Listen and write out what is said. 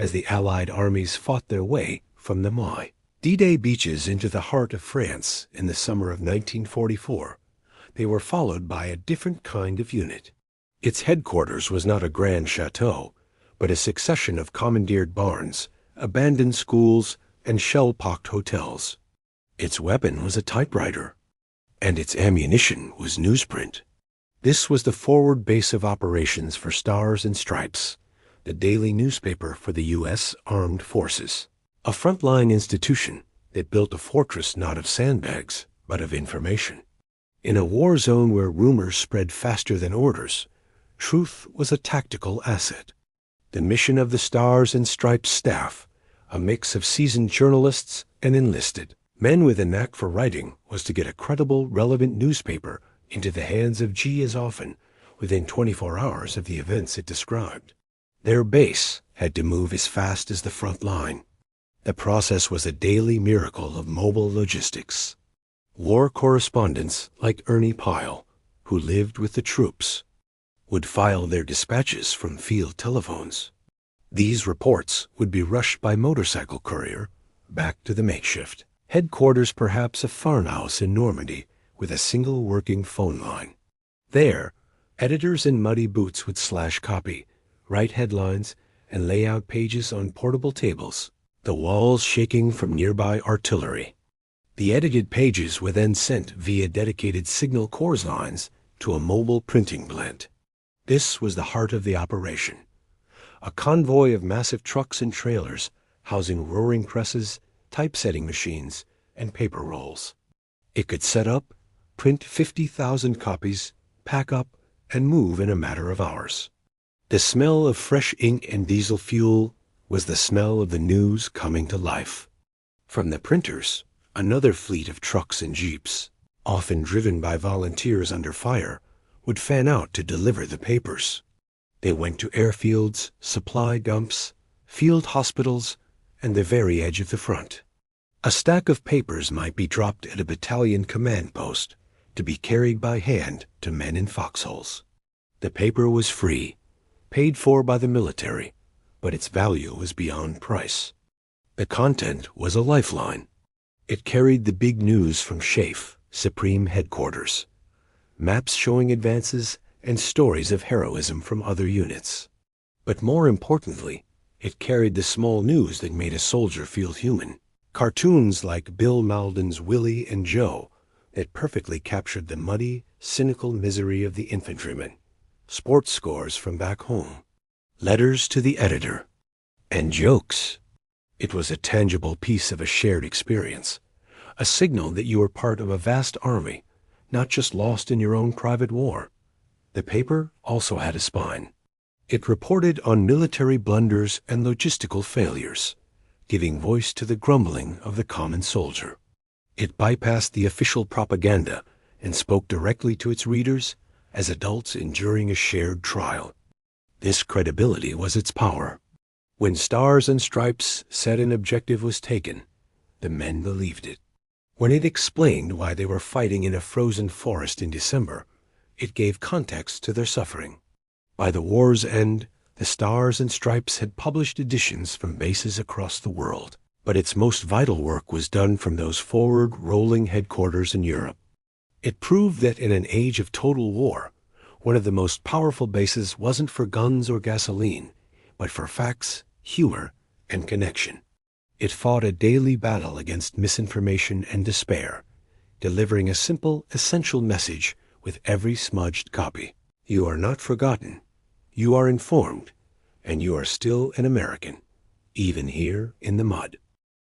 as the Allied armies fought their way from the Marais D-Day beaches into the heart of France in the summer of 1944. They were followed by a different kind of unit. Its headquarters was not a grand chateau, but a succession of commandeered barns, abandoned schools, and shell-pocked hotels. Its weapon was a typewriter, and its ammunition was newsprint. This was the forward base of operations for Stars and Stripes, the daily newspaper for the U.S. Armed Forces, a frontline institution that built a fortress not of sandbags, but of information. In a war zone where rumors spread faster than orders, truth was a tactical asset. The mission of the Stars and Stripes staff, a mix of seasoned journalists and enlisted men with a knack for writing, was to get a credible, relevant newspaper into the hands of G as often within 24 hours of the events it described. Their base had to move as fast as the front line. The process was a daily miracle of mobile logistics. War correspondents like Ernie Pyle, who lived with the troops, would file their dispatches from field telephones. These reports would be rushed by motorcycle courier back to the makeshift headquarters, perhaps a farmhouse in Normandy with a single working phone line. There, editors in muddy boots would slash copy, write headlines, and lay out pages on portable tables, the walls shaking from nearby artillery. The edited pages were then sent via dedicated signal corps lines to a mobile printing plant. This was the heart of the operation, a convoy of massive trucks and trailers housing roaring presses, typesetting machines, and paper rolls. It could set up, print 50,000 copies, pack up, and move in a matter of hours. The smell of fresh ink and diesel fuel was the smell of the news coming to life. From the printers, another fleet of trucks and jeeps, often driven by volunteers under fire, would fan out to deliver the papers. They went to airfields, supply dumps, field hospitals, and the very edge of the front. A stack of papers might be dropped at a battalion command post to be carried by hand to men in foxholes. The paper was free, paid for by the military, but its value was beyond price. The content was a lifeline. It carried the big news from SHAEF, Supreme Headquarters, maps showing advances and stories of heroism from other units. But more importantly, it carried the small news that made a soldier feel human. Cartoons like Bill Malden's Willie and Joe that perfectly captured the muddy, cynical misery of the infantryman. Sports scores from back home. Letters to the editor. And jokes. It was a tangible piece of a shared experience, a signal that you were part of a vast army, not just lost in your own private war. The paper also had a spine. It reported on military blunders and logistical failures, giving voice to the grumbling of the common soldier. It bypassed the official propaganda and spoke directly to its readers as adults enduring a shared trial. This credibility was its power. When Stars and Stripes said an objective was taken, the men believed it. When it explained why they were fighting in a frozen forest in December, it gave context to their suffering. By the war's end, the Stars and Stripes had published editions from bases across the world, but its most vital work was done from those forward, rolling headquarters in Europe. It proved that in an age of total war, one of the most powerful bases wasn't for guns or gasoline, but for facts, humor, and connection. It fought a daily battle against misinformation and despair, delivering a simple, essential message with every smudged copy. You are not forgotten, you are informed, and you are still an American, even here in the mud.